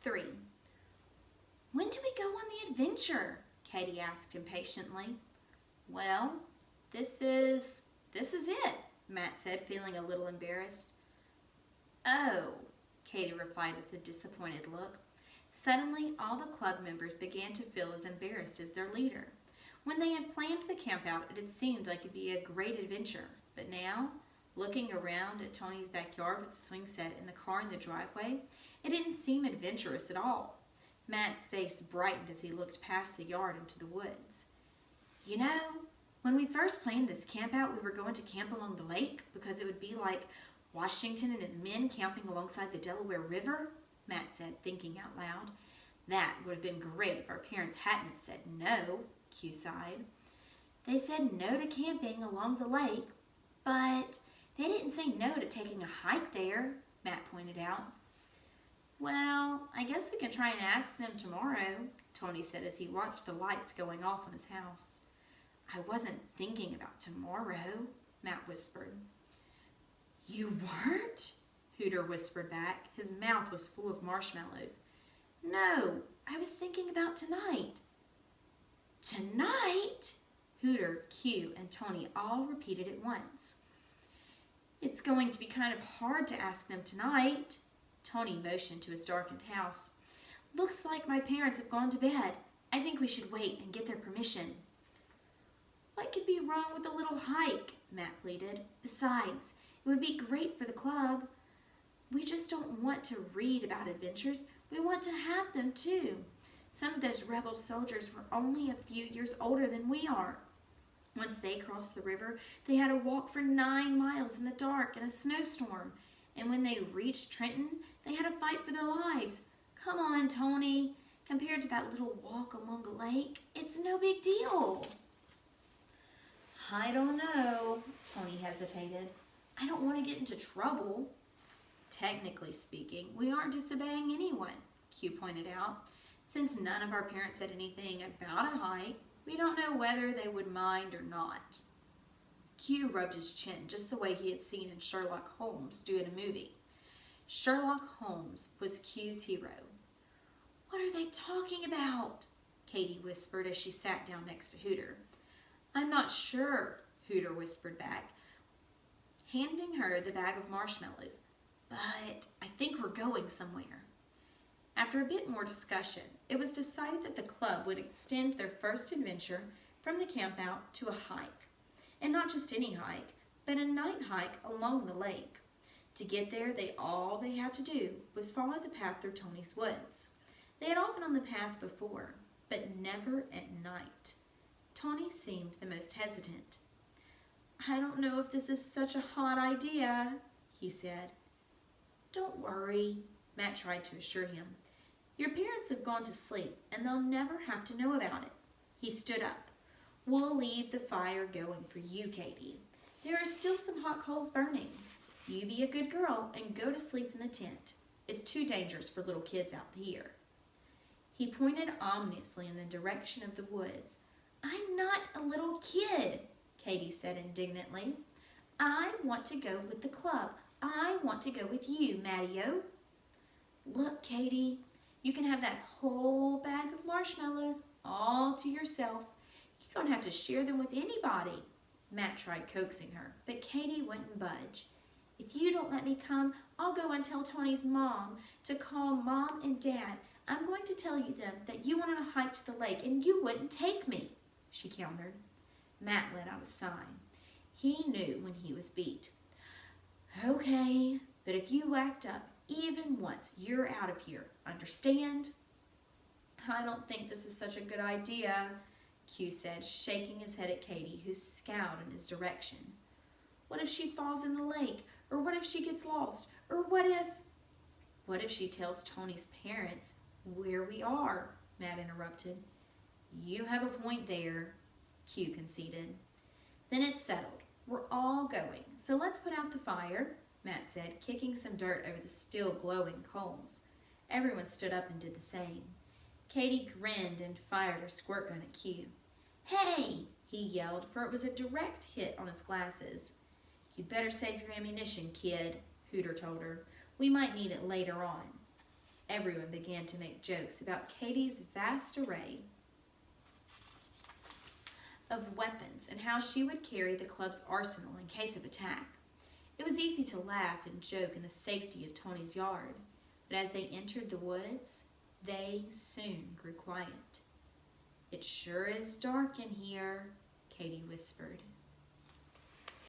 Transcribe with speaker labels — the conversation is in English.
Speaker 1: 3. When do we go on the adventure? Katie asked impatiently. Well, this is it, Matt said, feeling a little embarrassed. Oh, Katie replied with a disappointed look. Suddenly, all the club members began to feel as embarrassed as their leader. When they had planned the campout, it had seemed like it would be a great adventure. But now, looking around at Tony's backyard with the swing set and the car in the driveway, it didn't seem adventurous at all. Matt's face brightened as he looked past the yard into the woods. You know, when we first planned this campout, we were going to camp along the lake because it would be like Washington and his men camping alongside the Delaware River, Matt said, thinking out loud. That would have been great if our parents hadn't have said no, Q sighed. They said no to camping along the lake, but they didn't say no to taking a hike there, Matt pointed out. Well, I guess we can try and ask them tomorrow, Tony said as he watched the lights going off in his house. I wasn't thinking about tomorrow, Matt whispered. You weren't? Hooter whispered back. His mouth was full of marshmallows. No, I was thinking about tonight. Tonight? Hooter, Q, and Tony all repeated at once. It's going to be kind of hard to ask them tonight. Tony motioned to his darkened house. Looks like my parents have gone to bed. I think we should wait and get their permission. What could be wrong with a little hike? Matt pleaded. Besides, it would be great for the club. We just don't want to read about adventures. We want to have them too. Some of those rebel soldiers were only a few years older than we are. Once they crossed the river, they had to walk for 9 miles in the dark in a snowstorm. And when they reached Trenton, they had to fight for their lives. Come on, Tony. Compared to that little walk along a lake, it's no big deal. I don't know, Tony hesitated. I don't want to get into trouble. Technically speaking, we aren't disobeying anyone, Q pointed out. Since none of our parents said anything about a hike, we don't know whether they would mind or not. Q rubbed his chin just the way he had seen in Sherlock Holmes do in a movie. Sherlock Holmes was Q's hero. What are they talking about? Katie whispered as she sat down next to Hooter. I'm not sure, Hooter whispered back, handing her the bag of marshmallows. But I think we're going somewhere. After a bit more discussion, it was decided that the club would extend their first adventure from the campout to a hike. And not just any hike, but a night hike along the lake. To get there, all they had to do was follow the path through Tony's woods. They had all been on the path before, but never at night. Tony seemed the most hesitant. I don't know if this is such a hot idea, he said. Don't worry, Matt tried to assure him. Your parents have gone to sleep, and they'll never have to know about it. He stood up. We'll leave the fire going for you, Katie. There are still some hot coals burning. You be a good girl and go to sleep in the tent. It's too dangerous for little kids out here. He pointed ominously in the direction of the woods. I'm not a little kid, Katie said indignantly. I want to go with the club. I want to go with you, Matty-O. Look, Katie, you can have that whole bag of marshmallows all to yourself. You don't have to share them with anybody. Matt tried coaxing her, but Katie wouldn't budge. If you don't let me come, I'll go and tell Tony's mom to call Mom and Dad. I'm going to tell them that you wanted to hike to the lake and you wouldn't take me, she countered. Matt let out a sigh. He knew when he was beat. Okay, but if you act up even once, you're out of here. Understand? I don't think this is such a good idea, Q said, shaking his head at Katie, who scowled in his direction. What if she falls in the lake? Or what if she gets lost? Or what if she tells Tony's parents where we are? Matt interrupted. You have a point there, Q conceded. Then it's settled. We're all going, so let's put out the fire, Matt said, kicking some dirt over the still glowing coals. Everyone stood up and did the same. Katie grinned and fired her squirt gun at Q. Hey, he yelled, for it was a direct hit on his glasses. You'd better save your ammunition, kid, Hooter told her. We might need it later on. Everyone began to make jokes about Katie's vast array of weapons and how she would carry the club's arsenal in case of attack. It was easy to laugh and joke in the safety of Tony's yard, but as they entered the woods, they soon grew quiet. "It sure is dark in here," Katie whispered.